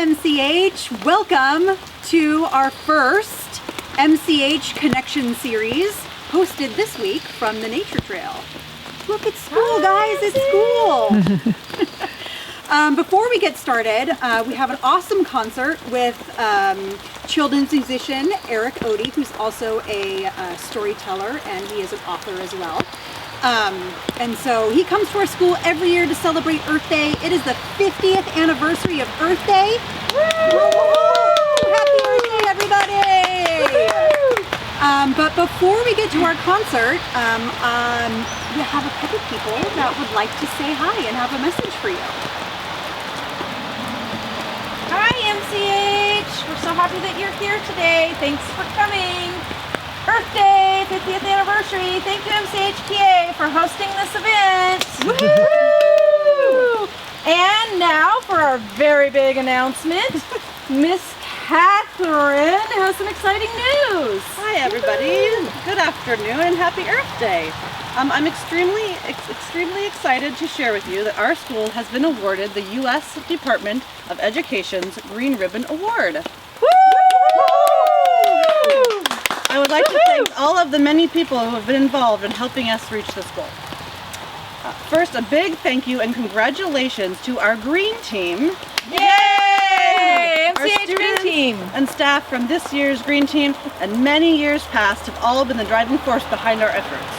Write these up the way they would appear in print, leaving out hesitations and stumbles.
MCH. Welcome to our first MCH Connection series, hosted this week from the Nature Trail. Look, it's school, guys, it's school. Before we get started, we have an awesome concert with children's musician Eric Ode, who's also a storyteller, and he is an author as well. And so he comes to our school every year to celebrate Earth Day. It is the 50th anniversary of Earth Day. Woo! Happy Earth Day, everybody! But before we get to our concert, we have a couple people that would like to say hi and have a message for you. Hi MCH! We're so happy that you're here today. Thanks for coming. Earth Day, 50th anniversary. Thank you MCHTA for hosting this event. Woo! And now for our very big announcement. Miss Catherine has some exciting news. Hi everybody. Good afternoon and happy Earth Day. I'm extremely excited to share with you that our school has been awarded the U.S. Department of Education's Green Ribbon Award. I would like to thank all of the many people who have been involved in helping us reach this goal. First, a big thank you and congratulations to our green team. Yay! Our MCH Green Team. And staff from this year's green team and many years past have all been the driving force behind our efforts.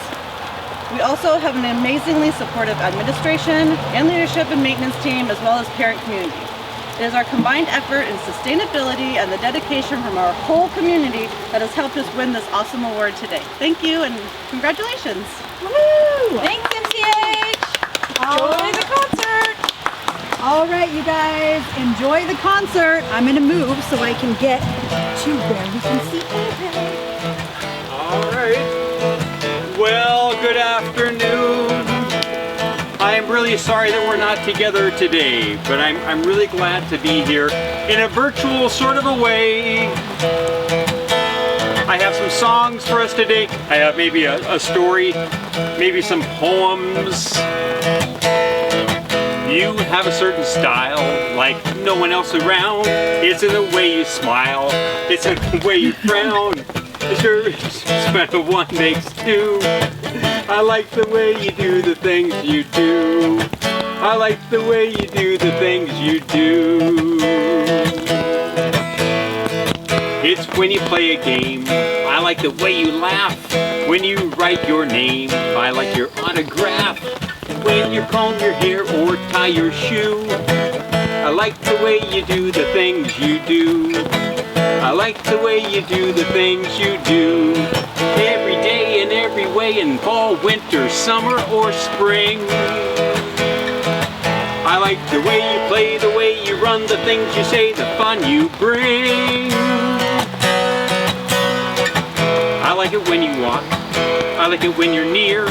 We also have an amazingly supportive administration and leadership and maintenance team, as well as parent community. It is our combined effort in sustainability and the dedication from our whole community that has helped us win this awesome award today. Thank you and congratulations. Woo! Thanks MCH! Enjoy the concert! All right, you guys, enjoy the concert. I'm gonna move so I can get to where we can see Eric. All right. Well, good afternoon. I'm really sorry that we're not together today, but I'm really glad to be here in a virtual sort of a way. I have some songs for us today. I have maybe a story, maybe some poems. You have a certain style like no one else around. It's in the way you smile, it's in the way you frown. Sure, spread of one makes two. I like the way you do the things you do. I like the way you do the things you do. It's when you play a game. I like the way you laugh. When you write your name, I like your autograph. When you comb your hair or tie your shoe, I like the way you do the things you do. I like the way you do the things you do. Every day in every way, in fall, winter, summer, or spring. I like the way you play, the way you run, the things you say, the fun you bring. I like it when you walk. I like it when you're near.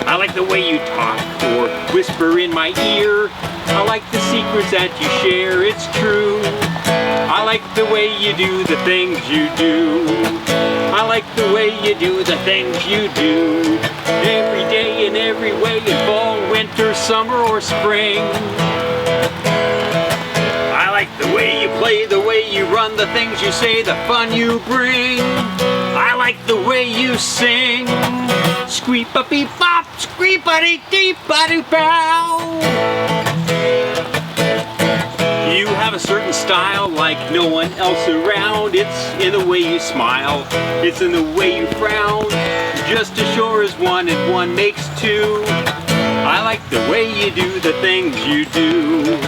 I like the way you talk or whisper in my ear. I like the secrets that you share, it's true. I like the way you do the things you do. I like the way you do the things you do. Every day in every way, in fall, winter, summer, or spring. I like the way you play, the way you run, the things you say, the fun you bring. I like the way you sing. Squeep-a-beep-bop, squeep-a-dee-dee-ba-doo-bow. You have a certain style like no one else around. It's in the way you smile, it's in the way you frown. Just as sure as one and one makes two. I like the way you do the things you do.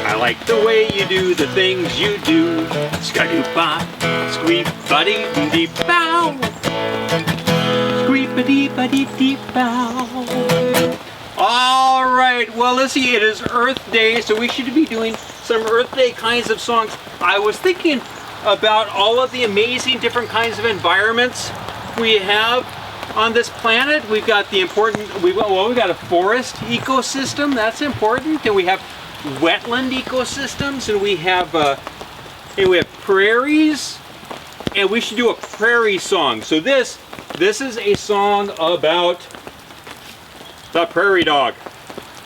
I like the way you do the things you do. Ska-doo-bop, squeep-a-dee-dee-bow. Squeep-a-dee-ba-dee-dee-bow. All right, well, let's see, it is Earth Day, so we should be doing some Earth Day kinds of songs. I was thinking about all of the amazing different kinds of environments we have on this planet. We've got the important, we've got a forest ecosystem, that's important, and we have wetland ecosystems, and we have prairies, and we should do a prairie song. So this is a song about the prairie dog.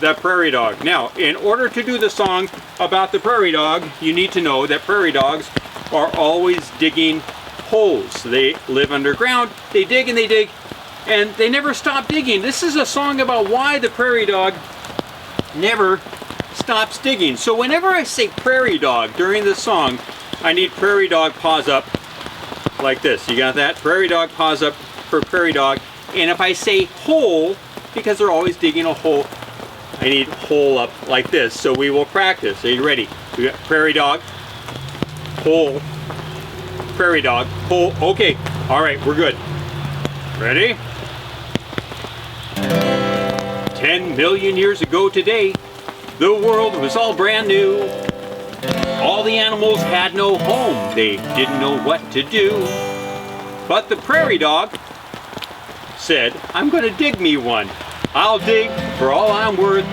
The prairie dog. Now, in order to do the song, about the prairie dog, you need to know that prairie dogs are always digging holes. They live underground, they dig, and they never stop digging. This is a song about why the prairie dog never stops digging. So whenever I say prairie dog during the song, I need prairie dog paws up like this. You got that? Prairie dog paws up for prairie dog. And if I say hole, because they're always digging a hole, I need hole up like this. So we will practice. Are you ready? We got prairie dog, hole, prairie dog, hole. Okay. All right, we're good. Ready? 10 million years ago today, the world was all brand new. All the animals had no home. They didn't know what to do. But the prairie dog said, I'm going to dig me one. I'll dig for all I'm worth.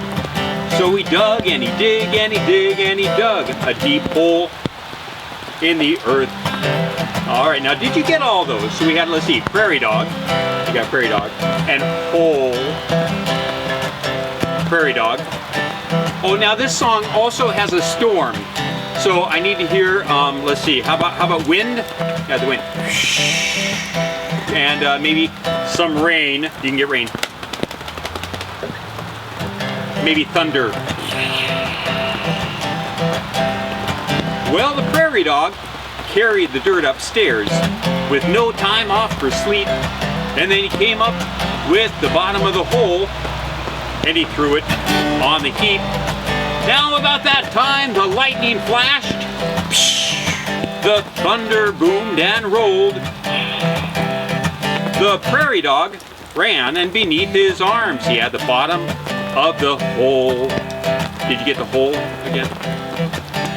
So he dug and he dig and he dig and he dug a deep hole in the earth. All right, now did you get all those? So we had, let's see, prairie dog. We got prairie dog and hole, prairie dog. Oh, now this song also has a storm. So I need to hear, let's see, how about wind? Yeah, the wind. And maybe some rain. You can get rain. Maybe thunder. Well, the prairie dog carried the dirt upstairs with no time off for sleep. And then he came up with the bottom of the hole and he threw it on the heap. Now about that time the lightning flashed, the thunder boomed and rolled. The prairie dog ran, and beneath his arms he had the bottom of the hole. Did you get the hole again?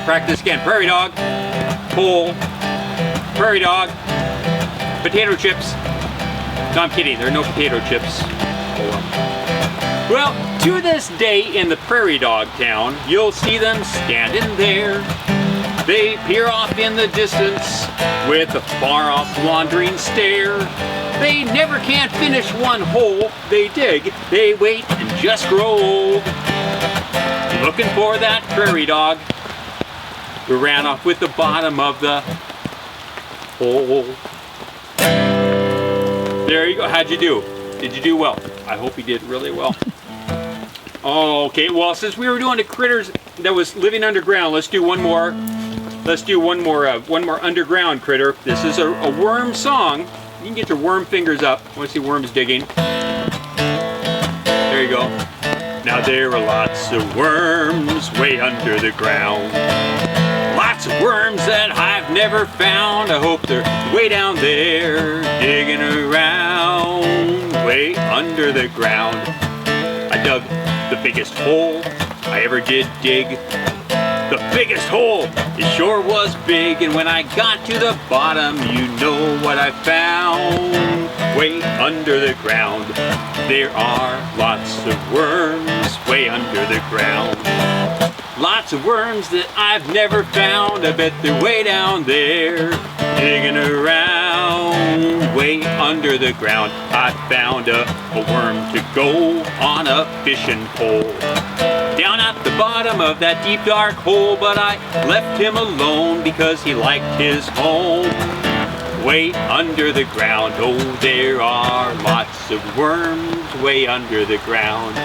Practice again. Prairie dog, hole, prairie dog, potato chips. No, I'm kidding, there are no potato chips. Well, to this day in the prairie dog town, you'll see them standing there. They peer off in the distance with a far-off wandering stare. They never can finish one hole. They dig, they wait, and just grow old. Looking for that prairie dog who ran off with the bottom of the hole. There you go. How'd you do? Did you do well? I hope you did really well. Oh, okay. Well, since we were doing the critters that was living underground, let's do one more. Let's do one more underground critter. This is a worm song. You can get your worm fingers up. I want to see worms digging. There you go. Now there are lots of worms way under the ground. Lots of worms that I've never found. I hope they're way down there, digging around, way under the ground. I dug the biggest hole I ever did dig. The biggest hole, it sure was big. And when I got to the bottom, you know what I found. Way under the ground, there are lots of worms way under the ground. Lots of worms that I've never found. I bet they're way down there, digging around, way under the ground. I found a worm to go on a fishing pole. Down at the bottom of that deep dark hole, but I left him alone because he liked his home. Way under the ground, oh there are lots of worms way under the ground.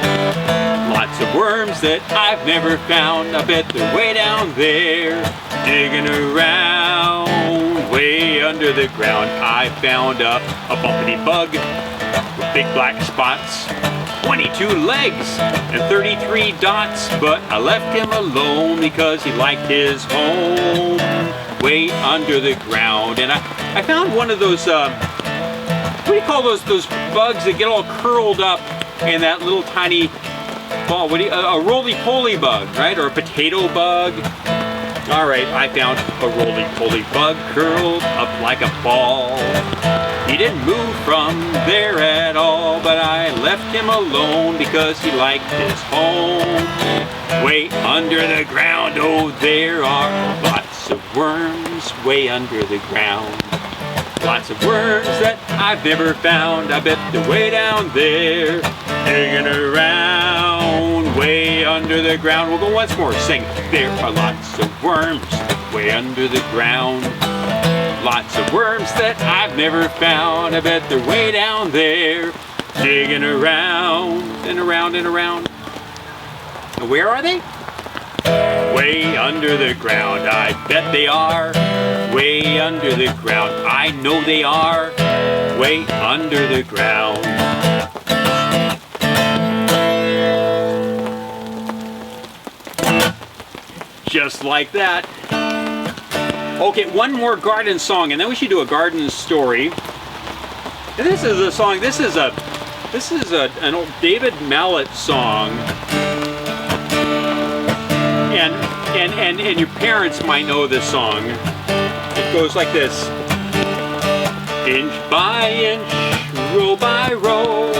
Lots of worms that I've never found. I bet they're way down there, digging around, way under the ground. I found a bumpity bug with big black spots, 22 legs and 33 dots, but I left him alone because he liked his home way under the ground. And I found one of those, what do you call those bugs that get all curled up in that little tiny ball? A roly-poly bug, right? Or a potato bug. All right, I found a roly-poly bug curled up like a ball. He didn't move from there at all, but I left him alone because he liked his home way under the ground. Oh, there are lots of worms way under the ground. Lots of worms that I've never found. I bet they're way down there, digging around, way under the ground. We'll go once more, sing. There are lots of worms way under the ground. Lots of worms that I've never found. I bet they're way down there, digging around and around and around. Where are they? Way under the ground, I bet they are. Way under the ground, I know they are. Way under the ground. Just like that. Okay, one more garden song, and then we should do a garden story. And this is a song. This is an old David Mallet song. And your parents might know this song. It goes like this. Inch by inch, row by row,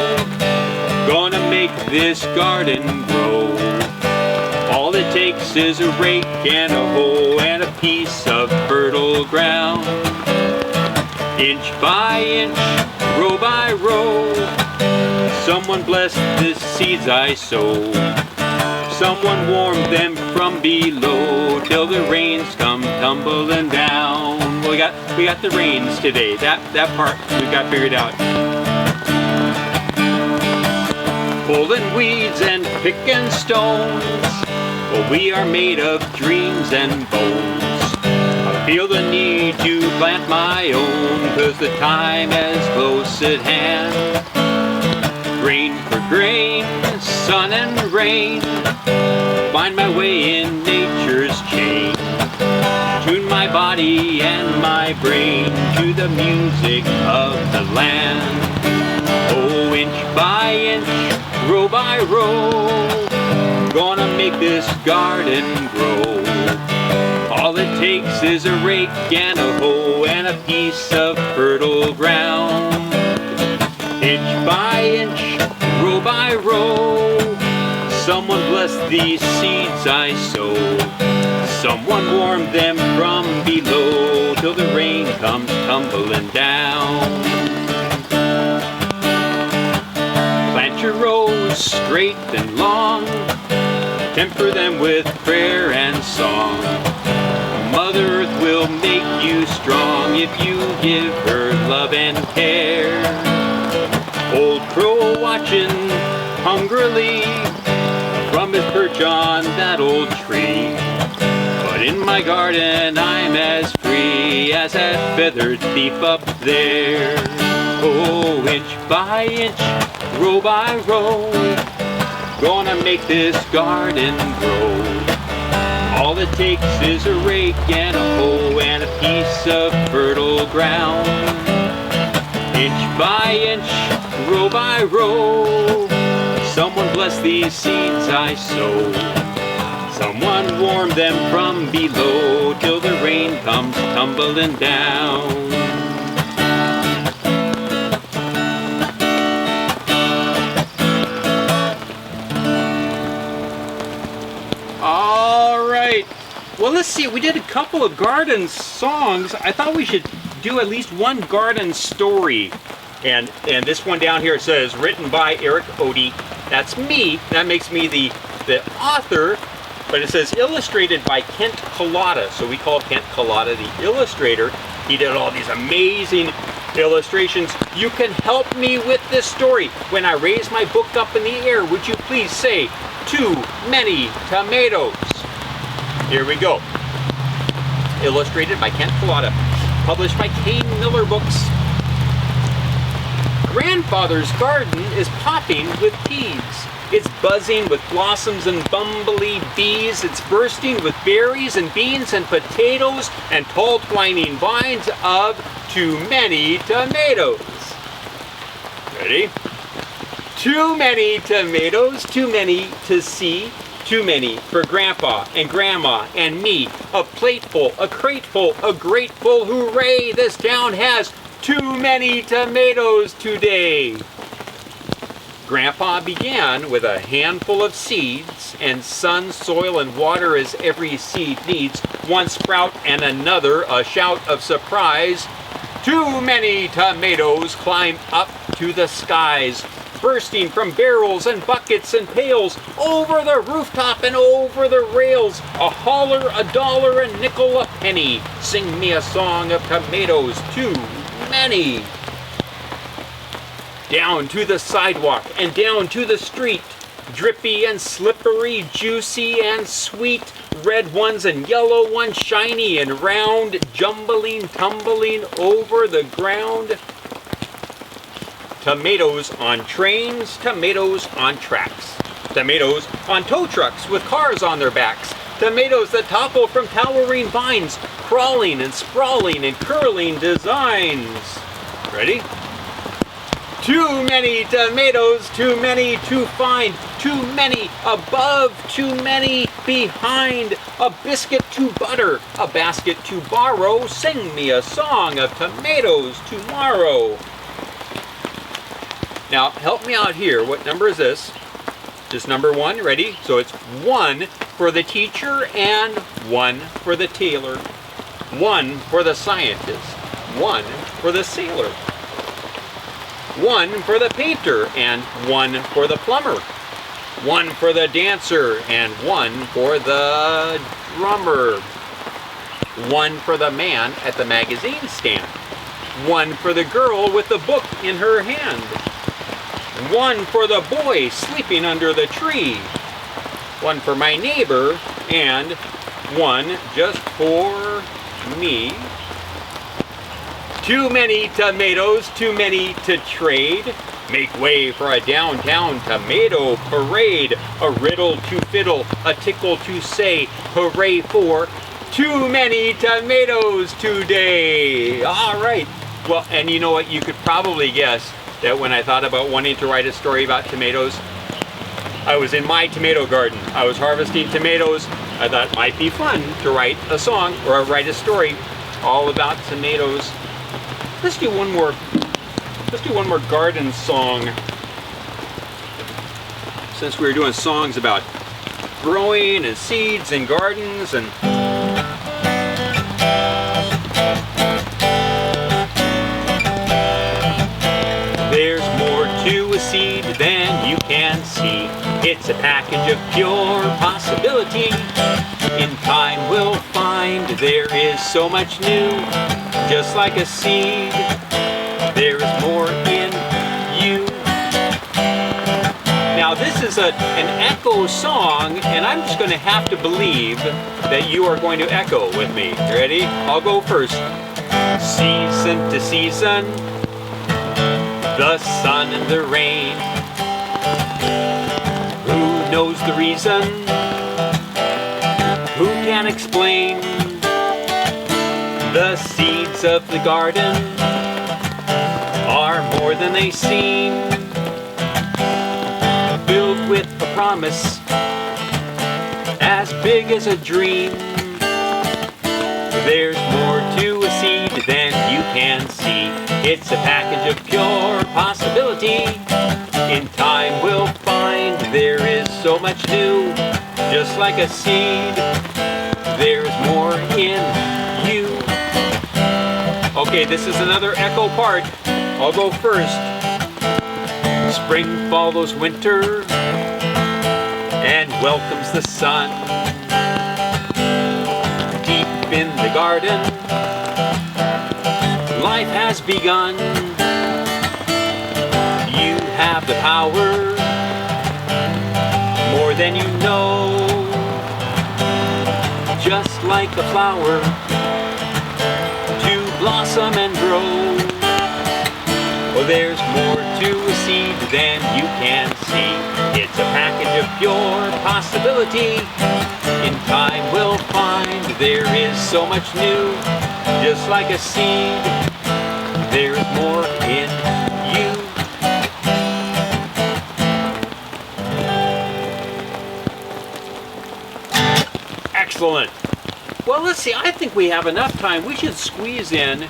gonna make this garden grow. All it takes is a rake and a hoe and a piece of fertile ground. Inch by inch, row by row, someone bless the seeds I sow. Someone warm them from below till the rains come tumbling down. Well, we got the rains today. That part we got figured out. Pulling weeds and picking stones. Well, we are made of dreams and bones. I feel the need to plant my own, 'cause the time is close at hand. Grain for grain, sun and rain, find my way in nature's chain. Tune my body and my brain to the music of the land. Oh, inch by inch, row by row, gonna make this garden grow. All it takes is a rake and a hoe and a piece of fertile ground. Inch by inch, row by row, someone bless these seeds I sow. Someone warm them from below till the rain comes tumbling down. Plant your rows straight and long, temper them with prayer and song. Mother Earth will make you strong if you give her love and care. Old crow watching hungrily from his perch on that old tree. But in my garden I'm as free as that feathered thief up there. Oh, inch by inch, row by row, gonna make this garden grow. All it takes is a rake and a hoe and a piece of fertile ground. Inch by inch, row by row, someone bless these seeds I sow. Someone warm them from below till the rain comes tumbling down. All right. Well, let's see. We did a couple of garden songs. I thought we should do at least one garden story. And this one down here says, written by Eric Ode. That's me. That makes me the author. But it says illustrated by Kent Collada. So we call Kent Collada the illustrator. He did all these amazing illustrations. You can help me with this story. When I raise my book up in the air, would you please say, too many tomatoes? Here we go. Illustrated by Kent Collada. Published by Kane Miller Books. Grandfather's garden is popping with peas. It's buzzing with blossoms and bumblebee bees. It's bursting with berries and beans and potatoes and tall twining vines of too many tomatoes. Ready? Too many tomatoes, too many to see, too many for Grandpa and Grandma and me. A plateful, a crateful, a grateful hooray! This town has too many tomatoes today. Grandpa began with a handful of seeds, and sun, soil, and water as every seed needs. One sprout and another, a shout of surprise. Too many tomatoes climb up to the skies. bursting from barrels and buckets and pails, over the rooftop and over the rails. A holler, a dollar, a nickel, a penny. Sing me a song of tomatoes, too many. Down to the sidewalk and down to the street, drippy and slippery, juicy and sweet. Red ones and yellow ones, shiny and round, jumbling, tumbling over the ground. Tomatoes on trains, tomatoes on tracks. Tomatoes on tow trucks with cars on their backs. Tomatoes that topple from towering vines, crawling and sprawling in curling designs. Ready? Too many tomatoes, too many to find, too many above, too many behind. A biscuit to butter, a basket to borrow. Sing me a song of tomatoes tomorrow. Now, help me out here. What number is this? This number 1, ready? So it's 1 for the teacher and 1 for the tailor. 1 for the scientist, 1 for the sailor. 1 for the painter and 1 for the plumber. 1 for the dancer and 1 for the drummer. 1 for the man at the magazine stand. 1 for the girl with the book in her hand. 1 for the boy sleeping under the tree. 1 for my neighbor and 1 just for me. Too many tomatoes, too many to trade. Make way for a downtown tomato parade. A riddle to fiddle, a tickle to say. Hooray for too many tomatoes today. All right. Well, and you know what? You could probably guess that when I thought about wanting to write a story about tomatoes, I was in my tomato garden. I was harvesting tomatoes. I thought it might be fun to write a song or write a story all about tomatoes. Let's do one more garden song. Since we were doing songs about growing and seeds and gardens and there's more to a seed than you can see. It's a package of pure possibility. In time we'll find there is so much new. Just like a seed, there is more in you. Now this is an echo song, and I'm just going to have to believe that you are going to echo with me. Ready? I'll go first. Season to season, the sun and the rain. Who knows the reason? Who can explain? The seeds of the garden are more than they seem, filled with a promise as big as a dream. There's more to a seed than you can see. It's a package of pure possibility. In time we'll find there is so much new. Just like a seed, there's more in you. Okay, this is another echo part. I'll go first. Spring follows winter and welcomes the sun. Deep in the garden, life has begun. You have the power, more than you know. Just like a flower, blossom and grow. Well, there's more to a seed than you can see. It's a package of pure possibility. In time we'll find there is so much new. Just like a seed, there is more in you. Excellent. Well, let's see, I think we have enough time. We should squeeze in,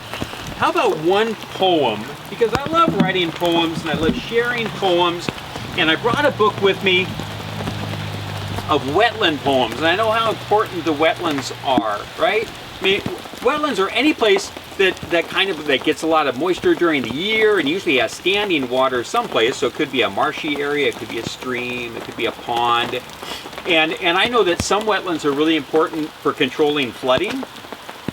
how about one poem? Because I love writing poems and I love sharing poems. And I brought a book with me of wetland poems. And I know how important the wetlands are, right? I mean, wetlands are any place that gets a lot of moisture during the year and usually has standing water someplace. So it could be a marshy area, it could be a stream, it could be a pond. And I know that some wetlands are really important for controlling flooding,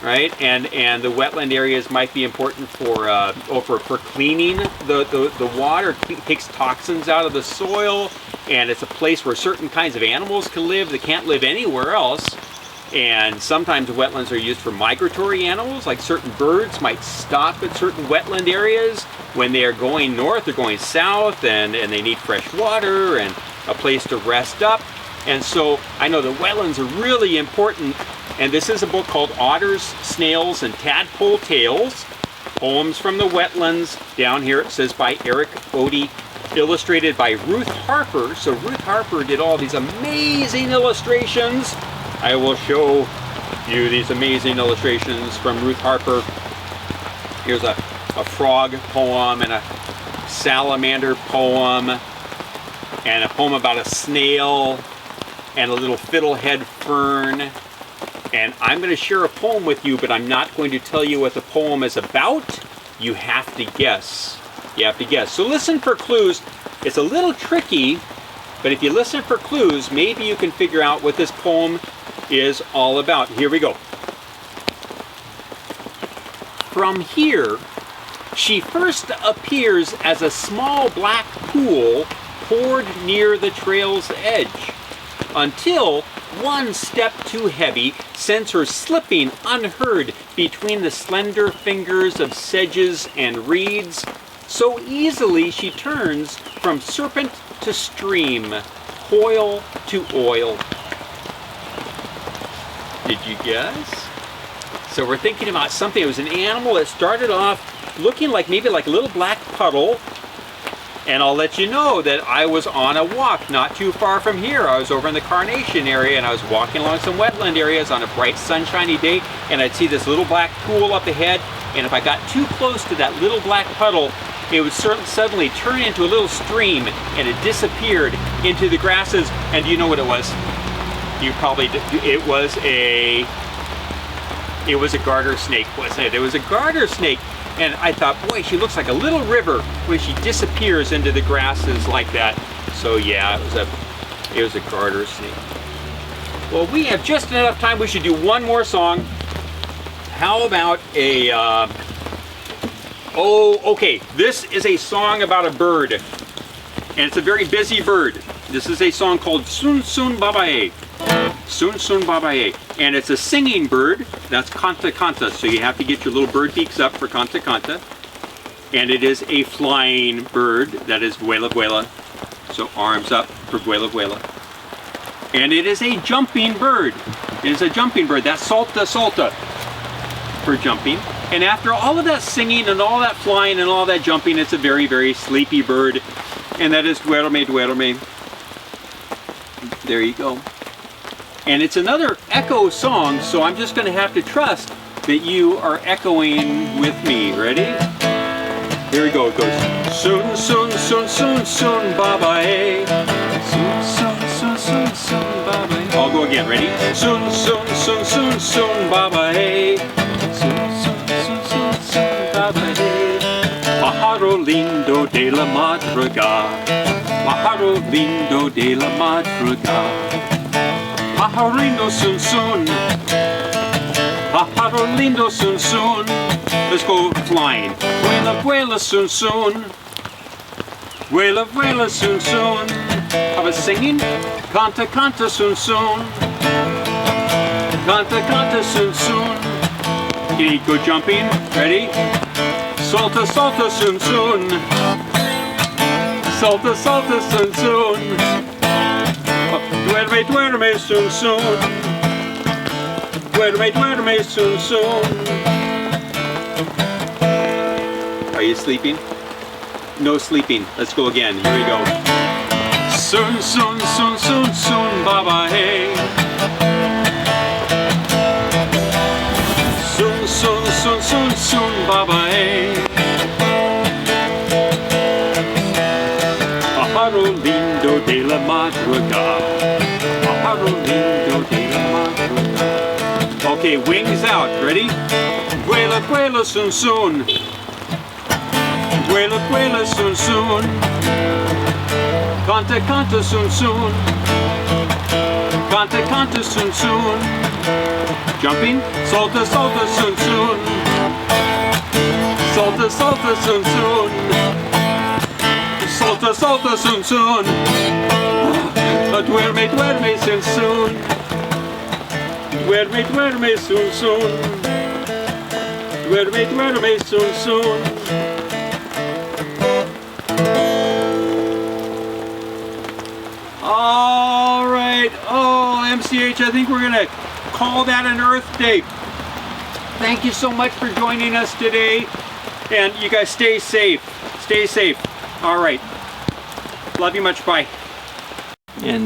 right? And the wetland areas might be important for cleaning the water. It takes toxins out of the soil, and it's a place where certain kinds of animals can live that can't live anywhere else. And sometimes wetlands are used for migratory animals, like certain birds might stop at certain wetland areas when they are going north or going south, and they need fresh water and a place to rest up. And so I know the wetlands are really important. And this is a book called Otters, Snails, and Tadpole Tales, Poems from the Wetlands. Down here it says by Eric Ode, illustrated by Ruth Harper. So Ruth Harper did all these amazing illustrations. I will show you these amazing illustrations from Ruth Harper. Here's a frog poem and a salamander poem and a poem about a snail and a little fiddlehead fern. And I'm going to share a poem with you, but I'm not going to tell you what the poem is about. You have to guess. You have to guess. So listen for clues. It's a little tricky, but if you listen for clues, maybe you can figure out what this poem is all about. Here we go. From here, she first appears as a small black pool poured near the trail's edge, until one step too heavy sends her slipping unheard between the slender fingers of sedges and reeds. So easily she turns from serpent to stream, coil to oil. Did you guess? So we're thinking about something. It was an animal that started off looking like maybe like a little black puddle. And I'll let you know that I was on a walk not too far from here. I was over in the Carnation area, and I was walking along some wetland areas on a bright sunshiny day, and I'd see this little black pool up ahead, and if I got too close to that little black puddle, it would suddenly turn into a little stream, and it disappeared into the grasses. And do you know what it was? You probably did. It was a garter snake, wasn't it? It was a garter snake. And I thought, boy, she looks like a little river when she disappears into the grasses like that. So yeah, it was a garter snake. Well, we have just enough time. We should do one more song. How about a, okay. This is a song about a bird. And it's a very busy bird. This is a song called Sun Sun Babae. Sun Sun Babae. And it's a singing bird. That's Kanta Kanta. So you have to get your little bird beaks up for Kanta Kanta. And it is a flying bird. That is Vuela Vuela. So arms up for Vuela Vuela. And it is a jumping bird. It is a jumping bird. That's Salta Salta for jumping. And after all of that singing and all that flying and all that jumping, it's a very, very sleepy bird. And that is Duerme Duerme. There you go. And it's another echo song, so I'm just going to have to trust that you are echoing with me. Ready? Here we go. It goes Sun Sun Sun Sun Sun Babae. Sun Sun Sun Sun Sun Babae. I'll go again. Ready? Sun Sun Sun Sun Sun Babae. Sun Sun Sun Sun Sun Babae. Pájaro lindo de la madrugada. Pájaro lindo de la madrugada. Pájaro lindo sun sun. Pájaro lindo sun sun. Let's go flying. Vuela vuela sun sun. Vuela vuela sun sun. How about singing? Canta canta sun sun. Canta canta sun sun. Can you go jumping? Ready? Salta salta sun sun. Salta salta sun sun. Duerme, duerme, sun, sun. Duerme, duerme, sun, sun. Are you sleeping? No sleeping. Let's go again. Here we go. Sun, sun, sun, sun, sun, baba, hey. Sun, sun, sun, sun, sun, baba, hey. Pájaro lindo de la madrugada. Pájaro lindo de la madrugada. Okay, wings out. Ready? Vuela, vuela, soon, soon. Vuela, vuela, soon, soon. Canta, canta, soon, soon. Canta, canta, soon, soon. Jumping. Salta, salta, soon, soon. Salta, salta, soon, soon. Salta, salta, soon, soon. Duerme, duerme, soon, soon. Duerme, duerme, soon, soon. Duerme, duerme, soon, soon. All right. Oh, MCH, I think we're going to call that an Earth Day. Thank you so much for joining us today. And you guys stay safe. Stay safe. All right. Love you much. Bye. And